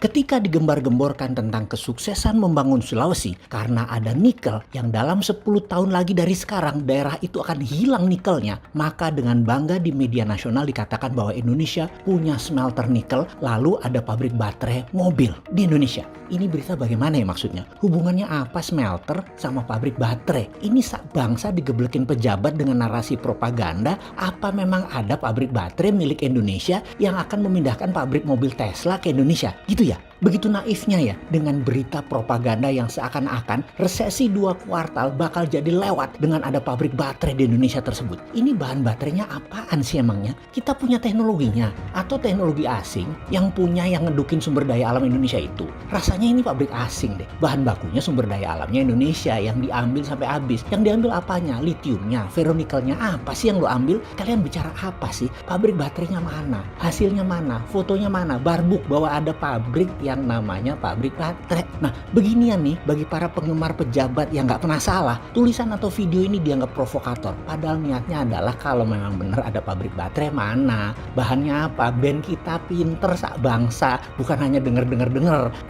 Ketika digembar-gemborkan tentang kesuksesan membangun Sulawesi karena ada nikel yang dalam 10 tahun lagi dari sekarang daerah itu akan hilang nikelnya, maka dengan bangga di media nasional dikatakan bahwa Indonesia punya smelter nikel, lalu ada pabrik baterai mobil di Indonesia. Ini berita bagaimana ya maksudnya? Hubungannya apa smelter sama pabrik baterai? Ini sak bangsa digeblekin pejabat dengan narasi propaganda, apa memang ada pabrik baterai milik Indonesia yang akan memindahkan pabrik mobil Tesla ke Indonesia? Gitu ya? Begitu naifnya ya dengan berita propaganda yang seakan-akan resesi 2 kuartal bakal jadi lewat dengan ada pabrik baterai di Indonesia tersebut. Ini bahan baterainya apaan sih emangnya? Kita punya teknologinya atau teknologi asing yang punya yang ngedukin sumber daya alam Indonesia itu? Rasanya ini pabrik asing deh. Bahan bakunya sumber daya alamnya Indonesia yang diambil sampai habis. Yang diambil apanya? Litiumnya, ferronikelnya, apa sih yang lo ambil? Kalian bicara apa sih? Pabrik baterainya mana? Hasilnya mana? Fotonya mana? Barbuk bahwa ada pabrik yang namanya pabrik baterai. Nah, beginian nih bagi para penggemar pejabat yang nggak pernah salah, tulisan atau video ini dianggap provokator. Padahal niatnya adalah kalau memang benar ada pabrik baterai mana, bahannya apa, band kita pinter sak bangsa, bukan hanya denger,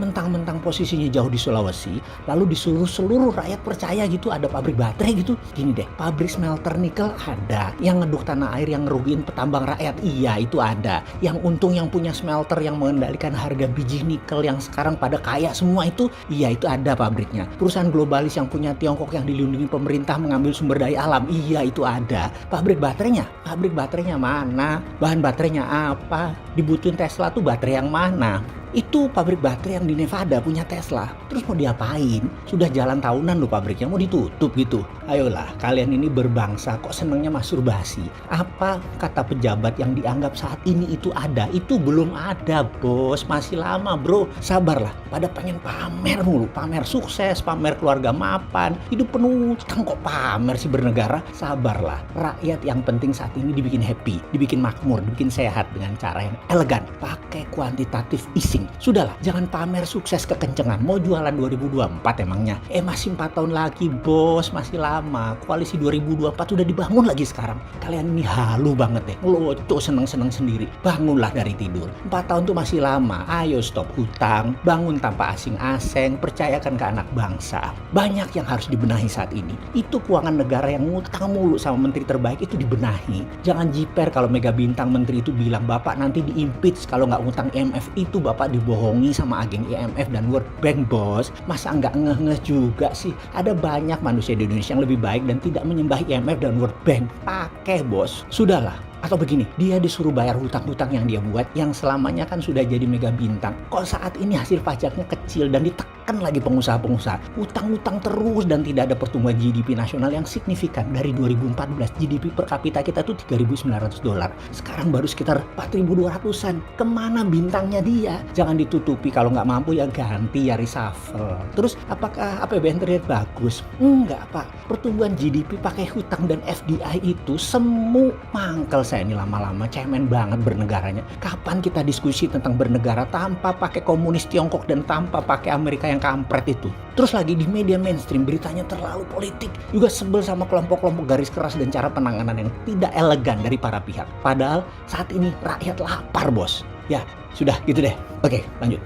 mentang-mentang posisinya jauh di Sulawesi, lalu disuruh seluruh rakyat percaya gitu ada pabrik baterai gitu. Gini deh, pabrik smelter nikel ada, yang ngeduk tanah air yang ngerugiin petambang rakyat, iya itu ada, yang untung yang punya smelter yang mengendalikan harga biji nikel yang sekarang pada kaya semua itu, iya itu ada pabriknya. Perusahaan globalis yang punya Tiongkok yang dilindungi pemerintah mengambil sumber daya alam, iya itu ada. Pabrik baterainya mana? Bahan baterainya apa? Dibutuhin Tesla tuh baterai yang mana? Itu pabrik baterai yang di Nevada punya Tesla. Terus mau diapain? Sudah jalan tahunan loh pabriknya, mau ditutup gitu. Ayolah, kalian ini berbangsa kok senangnya masturbasi. Apa kata pejabat yang dianggap saat ini itu ada? Itu belum ada, bos. Masih lama, bro. Sabarlah. Pada pengen pamer mulu. Pamer sukses, pamer keluarga mapan. Hidup penuh utang kok pamer sih bernegara. Sabarlah. Rakyat yang penting saat ini dibikin happy, dibikin makmur, dibikin sehat dengan cara yang elegan. Pakai kuantitatif isi. Sudahlah, jangan pamer sukses kekencengan. Mau jualan 2024 emangnya? Masih 4 tahun lagi, bos. Masih lama. Koalisi 2024 sudah dibangun lagi sekarang. Kalian ini halu banget deh. Ngeloco seneng-seneng sendiri. Bangunlah dari tidur. 4 tahun tuh masih lama. Ayo stop hutang. Bangun tanpa asing-asing. Percayakan ke anak bangsa. Banyak yang harus dibenahi saat ini. Itu keuangan negara yang ngutang mulu sama menteri terbaik itu dibenahi. Jangan jiper kalau mega bintang menteri itu bilang, Bapak nanti di-impeach kalau nggak ngutang IMF itu Bapak dibohongi sama agen IMF dan World Bank, bos. Masa nggak ngeh-ngeh juga sih? Ada banyak manusia di Indonesia yang lebih baik dan tidak menyembah IMF dan World Bank. Pakai, bos. Sudahlah. Atau begini, dia disuruh bayar hutang-hutang yang dia buat yang selamanya kan sudah jadi mega bintang. Kok saat ini hasil pajaknya kecil dan ditekan lagi pengusaha-pengusaha. Hutang-hutang terus dan tidak ada pertumbuhan GDP nasional yang signifikan. Dari 2014 GDP per kapita kita tuh $3.900. Sekarang baru sekitar 4.200-an. Kemana bintangnya dia? Jangan ditutupi, kalau nggak mampu ya ganti, ya reshuffle. Terus apakah APBN terlihat bagus? Enggak, Pak. Pertumbuhan GDP pakai hutang dan FDI itu semu mangkel. Saya ini lama-lama cemen banget bernegaranya. Kapan kita diskusi tentang bernegara tanpa pakai komunis Tiongkok dan tanpa pakai Amerika yang kampret itu? Terus lagi di media mainstream beritanya terlalu politik. Juga sebel sama kelompok-kelompok garis keras dan cara penanganan yang tidak elegan dari para pihak. Padahal saat ini rakyat lapar, bos. Ya, sudah gitu deh. Oke, lanjut.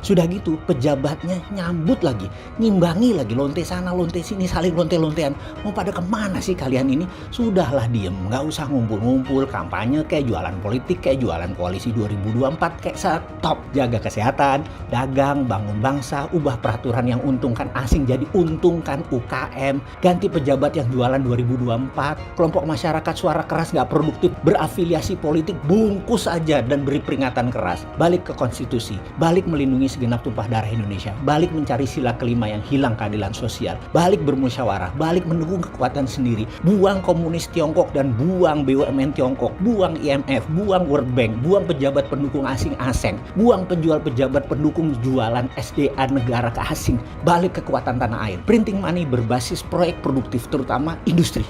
Sudah gitu pejabatnya nyambut lagi, ngimbangi lagi, lonte sana lonte sini, saling lonte-lontean. Mau pada kemana sih kalian ini? Sudahlah diem, nggak usah ngumpul-ngumpul, kampanye kayak jualan politik, kayak jualan koalisi 2024, kayak stop. Jaga kesehatan, dagang, bangun bangsa, ubah peraturan yang untungkan asing jadi untungkan UKM, ganti pejabat yang jualan 2024, kelompok masyarakat suara keras nggak produktif, berafiliasi politik, bungkus aja dan beri peringatan keras. Balik ke konstitusi, balik melindungi segenap tumpah darah Indonesia, balik mencari sila kelima yang hilang keadilan sosial, balik bermusyawarah, balik mendukung kekuatan sendiri, buang komunis Tiongkok dan buang BUMN Tiongkok, buang IMF, buang World Bank, buang pejabat pendukung asing-asing, buang penjual pejabat pendukung jualan SDA negara ke asing, balik kekuatan tanah air, printing money berbasis proyek produktif terutama industri.